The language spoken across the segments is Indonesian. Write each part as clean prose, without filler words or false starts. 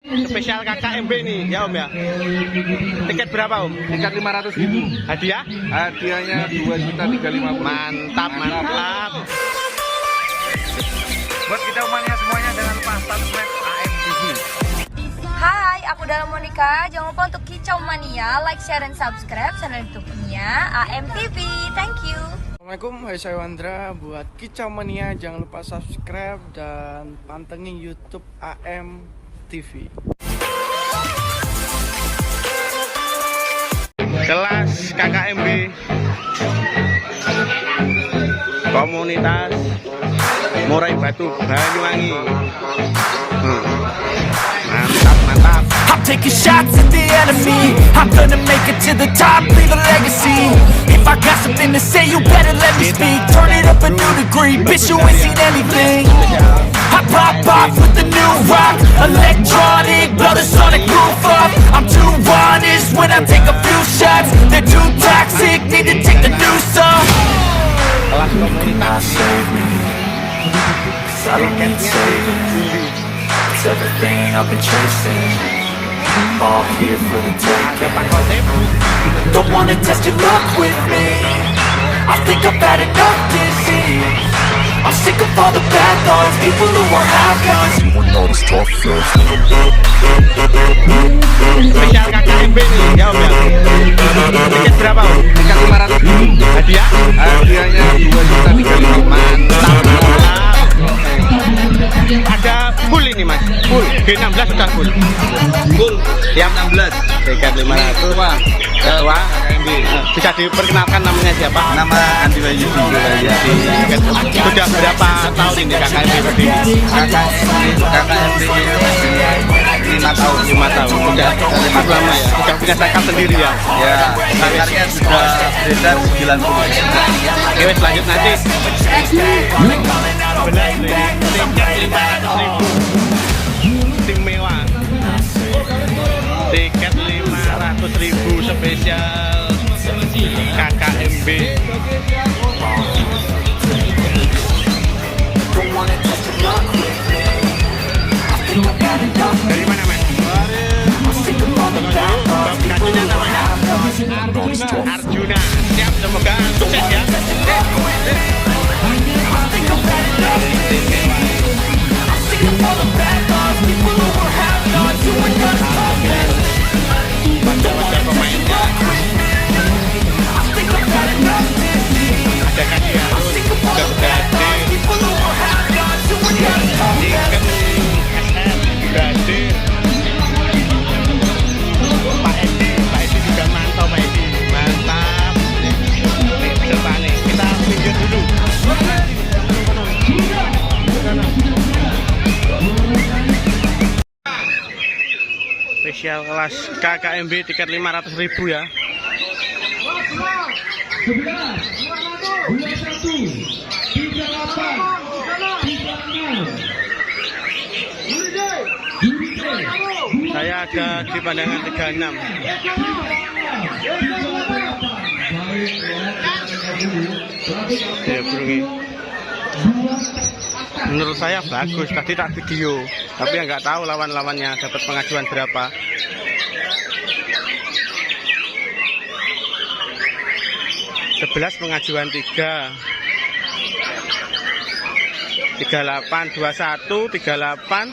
Spesial KKMB nih ya Om ya. Tiket berapa Om? Tiket 500.000. Hadiah? Hadiahnya 2.350.000. Mantap, mantap. Buat kita umumnya semuanya jangan lupa subscribe AMTV. Hai, aku Dara Monica. Jangan lupa untuk Kicau Mania, like, share, dan subscribe channel YouTube-nya AMTV. Thank you. Assalamualaikum, hai saya Wandra. Buat Kicau Mania jangan lupa subscribe dan pantengin YouTube AMTV. Kelas KKMB Komunitas Murai Batu Banyuwangi. Mantap, mantap. I'm taking shots at the enemy. I'm gonna make it to the top, leave a legacy. If I got something to say, you better let me speak. Turn it up a new degree, bitch, you ain't seen anything. I pop off with the new rock, electronic, blow the sonic roof up. I'm too honest when I take a few shots. They're too toxic, need to take the news off. Kelas komunitas Save me, 'cause I don't need saving. It's everything I've been chasing. All here for the taking. Don't wanna test your luck with me. I think I've had enough disease. I'm sick of all the bad thoughts, people who are half guns. You were not as tough as Spesial KKMB nih ya Om ya. Tiket berapa Om? Tiket 500.000. Hadiah? Hadiahnya 2.350.000. Mantap, mantap. Ada full ini Mas. Full. G16 sudah full. Full. Siap 16. Tiket 500. Wah. Wah. Bisa diperkenalkan namanya siapa? Nama Andi Wahyudi. Sudah berapa tahun ini KKMB berdiri? KKMB 5 tahun. 5 tahun. Sudah cukup lama ya. Sudah punya sakat sendiri ya. Ya, sakarnya sudah beredar 90. Oke, wes lanjut nanti. Istimewa. Tiket 500.000 spesial KKMB. Dari mana Mas? Kacunya namanya Arjuna. Siap, semoga sukses ya. Wajah-wajah pemainnya. Ada Kadiarun, juga sudah hadir. Tiket SM juga hadir. Pak Edi juga mantap Pak Edi. Mantap. Nih peserta nih, kita pinggir dulu. Spesial kelas KKMB tiket 500.000 ya. Saya ada di pandangan 36. Ya, burungnya. Menurut saya bagus, tadi tak video, tapi ya nggak tahu lawan-lawannya dapat pengajuan berapa. Sebelas pengajuan 3, 38, 21, 38,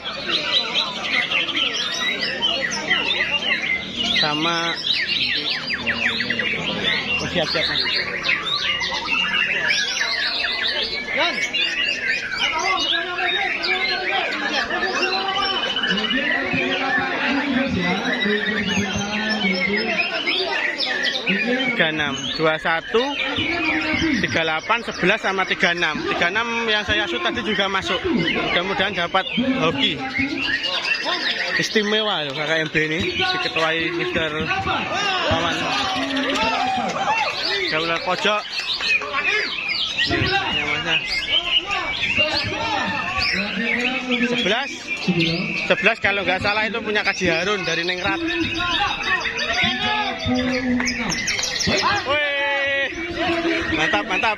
sama siap-siap Mas. Enam, 21, 38, 11 sama 36. 36 yang saya shoot tadi juga masuk. Mudah-mudahan dapat hoki. Istimewa loh KKMB ini, diketuai Mr. Paman. Gaular pojok. Namanya 11 kalau nggak salah itu punya Kaji Harun dari Ningrat. Wih, mantap, mantap.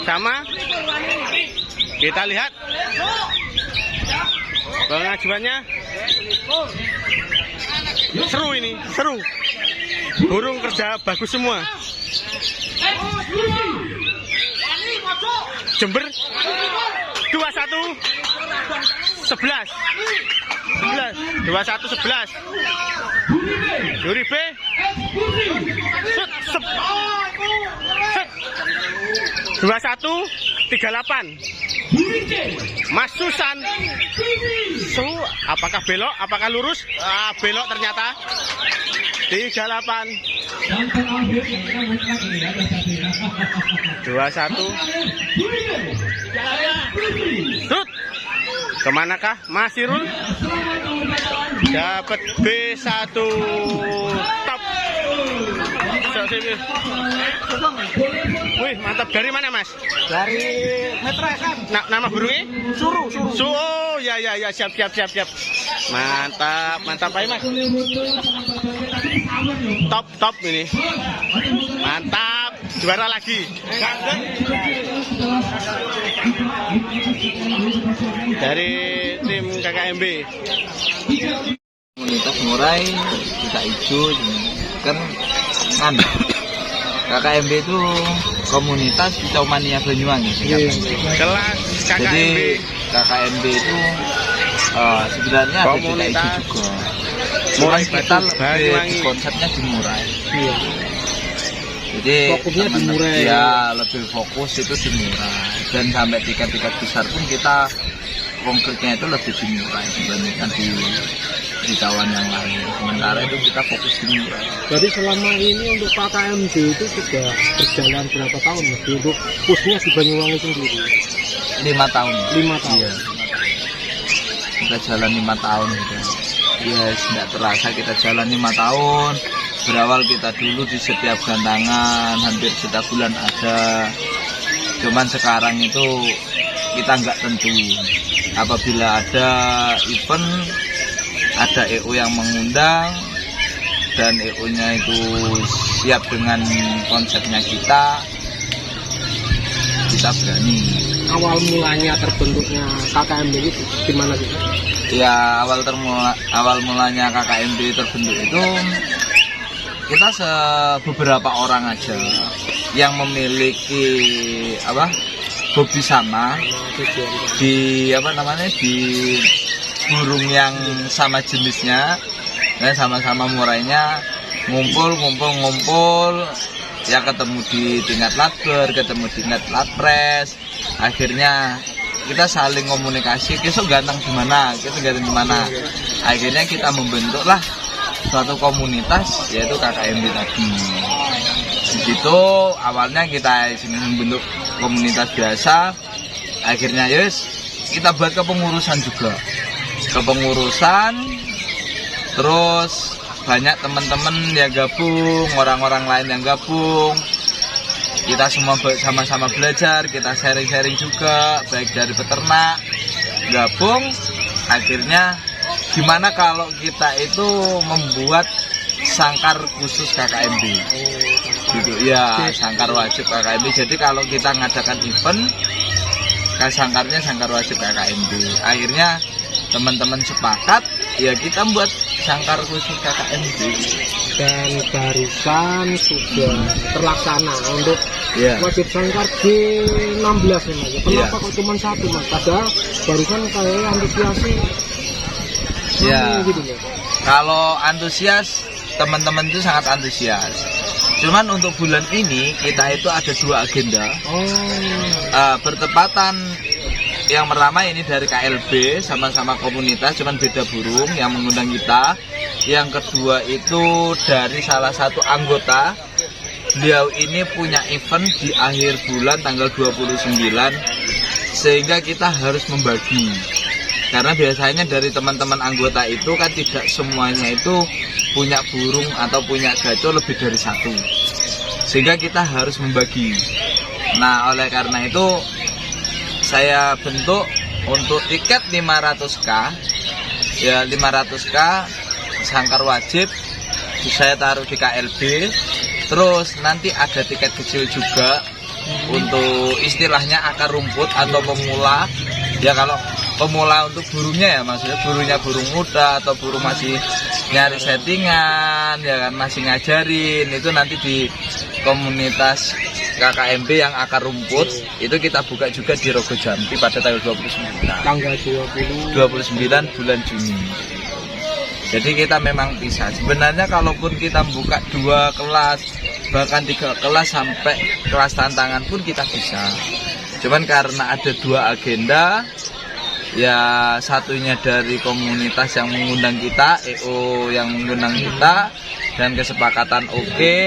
Sama Kita lihat pengajuannya. Seru ini, seru. Burung kerja bagus semua. Jember 21 11 21 11 Uribe set, set, set. 21 38 Mas Susan. Apakah belok? Apakah lurus? Belok ternyata. 38 21 Rut. Kemanakah Mas Irul? Dapat B1 top. Wih, mantap. Dari mana, Mas? Dari Metro FM. Nama burungnya? Suru. Oh, ya, siap. Mantap, Pak Mas. Top ini. Mantap, juara lagi. Dari tim KKMB. Komunitas Murai kita hijau kan KKMB itu komunitas Kicau Mania Banyuwangi. Kelas KKMB. Jadi KKMB itu sebenarnya ada di hijau juga. Murai kita Batu lebih Banyuwangi. konsepnya di Murai. Jadi Fokusnya di Murai. Ya lebih fokus itu di Murai. Dan sampai tiket-tiket besar pun kita konkretnya itu lebih di Murai dibandingkan di kawan yang lain. Sementara itu kita fokus di Murai. Jadi selama ini untuk KKMB itu sudah berjalan berapa tahun Mas? Untuk pusnya di Banyuwangi sendiri? 5 tahun. 5 tahun. Iya. Kita jalan 5 tahun gitu. Ya, tidak terasa kita jalan 5 tahun. Berawal kita dulu di setiap gantangan, hampir setiap bulan ada. Cuman sekarang itu kita nggak tentu. Apabila ada event, ada EO yang mengundang, dan EO-nya itu siap dengan konsepnya kita berani. Awal mulanya terbentuknya KKMB itu gimana sih? Ya awal mulanya KKMB terbentuk itu kita beberapa orang aja yang memiliki hobi sama di di burung yang sama jenisnya, dan sama-sama murainya ngumpul ya, ketemu di tingkat latber, ketemu di tingkat latpres. Akhirnya kita saling komunikasi, besok ganteng gimana, kita ganteng gimana. Akhirnya kita membentuklah suatu komunitas, yaitu KKMB tadi. Di situ awalnya kita membentuk komunitas biasa. Akhirnya kita buat kepengurusan juga. Terus banyak teman-teman yang gabung, orang-orang lain yang gabung. Kita semua sama-sama belajar, kita sharing-sharing juga, baik dari peternak, gabung. Akhirnya gimana kalau kita itu membuat sangkar khusus KKMB, gitu ya, sangkar wajib KKMB. Jadi kalau kita ngadakan event, sangkarnya sangkar wajib KKMB. Akhirnya teman-teman sepakat, ya kita buat sangkar khusus KKMB. Dan barusan sudah terlaksana untuk wajib sangkar G16 ya Mas. Kenapa kok cuma satu Mas? Padahal barusan kayak antusiasi. Gitu, ya. Kalau antusias, teman-teman itu sangat antusias. Cuman untuk bulan ini kita itu ada 2 agenda. Bertepatan yang pertama ini dari KLB, sama-sama komunitas, cuman beda burung yang mengundang kita. Yang kedua itu dari salah satu anggota. Beliau ini punya event di akhir bulan tanggal 29, sehingga kita harus membagi. Karena biasanya dari teman-teman anggota itu kan tidak semuanya itu punya burung atau punya gacor lebih dari 1, sehingga kita harus membagi. Nah, oleh karena itu saya bentuk untuk tiket 500k, ya 500k sangkar wajib saya taruh di KLB. Terus nanti ada tiket kecil juga untuk istilahnya akar rumput atau pemula. Ya kalau pemula untuk burungnya ya, maksudnya burungnya burung muda atau burung masih nyari settingan ya kan, masih ngajarin, itu nanti di komunitas KKMB yang akar rumput itu kita buka juga di Rogo Jampi pada tanggal 29 bulan Juni. Jadi kita memang bisa. Sebenarnya kalaupun kita buka 2 kelas bahkan 3 kelas sampai kelas tantangan pun kita bisa. Cuman karena ada 2 agenda, ya satunya dari komunitas yang mengundang kita, EO yang mengundang kita dan kesepakatan oke.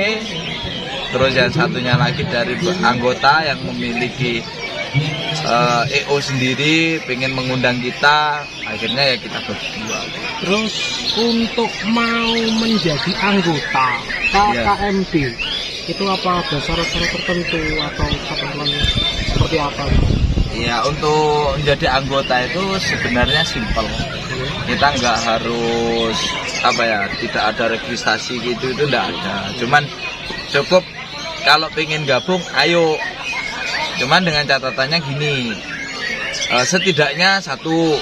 Terus yang satunya lagi dari anggota yang memiliki EO sendiri pengen mengundang kita, akhirnya ya kita berdua. Terus untuk mau menjadi anggota KKMB itu apa ada syarat-syarat tertentu atau ketentuan seperti apa? Ya, untuk menjadi anggota itu sebenarnya simpel. Kita nggak harus apa ya, tidak ada registrasi gitu, itu nggak ada. Cuman cukup kalau pengen gabung, ayo. Cuman dengan catatannya gini, setidaknya satu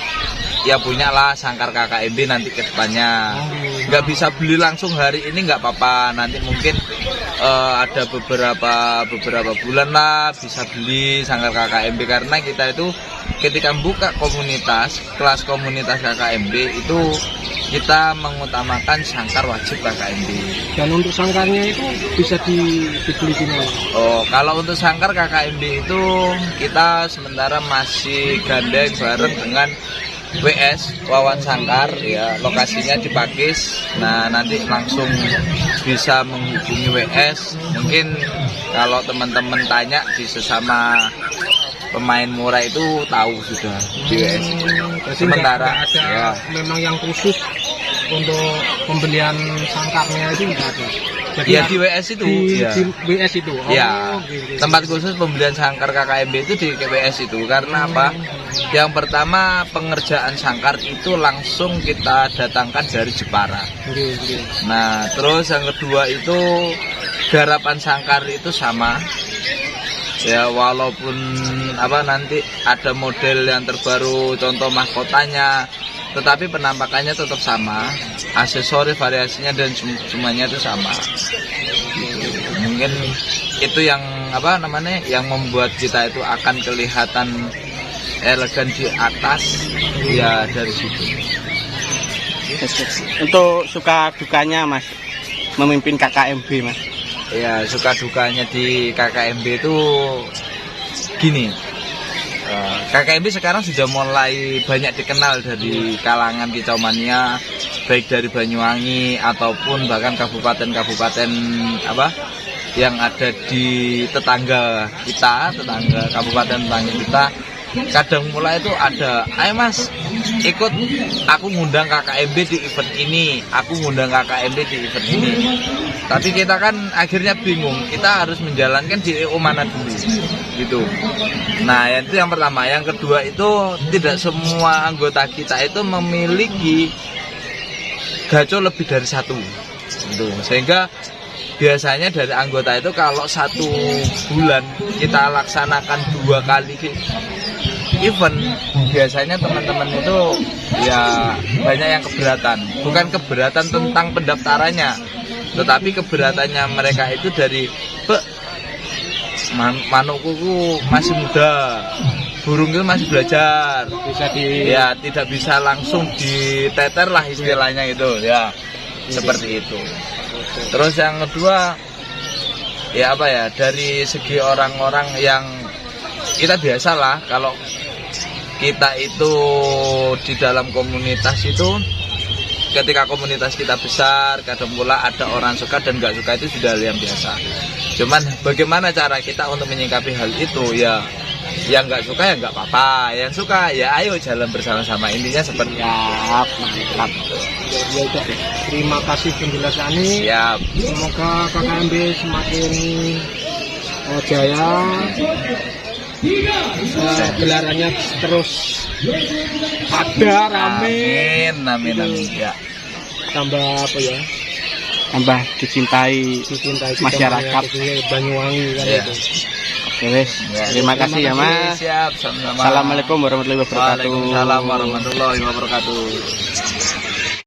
ya punyalah sangkar KKMB nanti ke depannya. Nggak bisa beli langsung hari ini nggak apa-apa, nanti mungkin ada beberapa bulan lah bisa beli sangkar KKMB, karena kita itu ketika buka komunitas, kelas komunitas KKMB itu kita mengutamakan sangkar wajib KKMB. Dan untuk sangkarnya itu bisa dibeli di mana? Oh, kalau untuk sangkar KKMB itu kita sementara masih gandeng bareng dengan WS Wawan Sangkar ya, lokasinya di Pakis. Nah, nanti langsung bisa menghubungi WS. Mungkin kalau teman-teman tanya di sesama pemain murah itu tahu sudah di WS. Sementara ada ya, memang yang khusus untuk pembelian sangkarnya itu enggak ada. Jadi ya di WS itu ya. Di WS itu. Oh, ya, gitu. tempat khusus pembelian sangkar KKMB itu di WS itu. Karena apa? Yang pertama, pengerjaan sangkar itu langsung kita datangkan dari Jepara. Nah, terus yang kedua itu garapan sangkar itu sama. Ya, walaupun apa nanti ada model yang terbaru, contoh mahkotanya, tetapi penampakannya tetap sama, aksesoris variasinya dan semuanya itu sama. Mungkin itu yang apa namanya, yang membuat kita itu akan kelihatan elegan di atas ya, dari situ. Untuk suka dukanya Mas memimpin KKMB Mas? Ya, suka dukanya di KKMB itu gini, KKMB sekarang sudah mulai banyak dikenal dari kalangan kicau mania, baik dari Banyuwangi ataupun bahkan kabupaten-kabupaten apa yang ada di tetangga kita, tetangga kabupaten tetangga kita. Kadang mulai itu ada, ayo Mas ikut, aku ngundang KKMB di event ini, aku ngundang KKMB di event ini. Tapi kita kan akhirnya bingung, kita harus menjalankan di EO mana dulu gitu. Nah, itu yang pertama. Yang kedua itu tidak semua anggota kita itu memiliki gaco lebih dari satu gitu. Sehingga biasanya dari anggota itu kalau 1 bulan kita laksanakan 2 kali event, biasanya teman-teman itu ya banyak yang keberatan. Bukan keberatan tentang pendaftarannya, tetapi keberatannya mereka itu dari manukku masih muda, burung itu masih belajar, ya tidak bisa langsung diteter lah istilahnya itu ya, seperti itu. Terus yang kedua ya apa ya, dari segi orang-orang yang kita biasalah, kalau kita itu di dalam komunitas itu, ketika komunitas kita besar, kadang pula ada orang suka dan nggak suka, itu sudah hal yang biasa. Cuman bagaimana cara kita untuk menyikapi hal itu ya, yang nggak suka ya nggak apa-apa, yang suka ya ayo jalan bersama-sama, intinya seperti mantap. Ya, terima kasih penjelasannya. Siap. Semoga KKMB semakin jaya, gelarannya terus ada rame. Amin. Ya. Tambah apa ya? Tambah dicintai masyarakat Banyuwangi kan Ya. itu. Ya, wes. Terima kasih ya Mas. Siap, sama-sama. Assalamualaikum warahmatullahi wabarakatuh. Waalaikumsalam warahmatullahi wabarakatuh.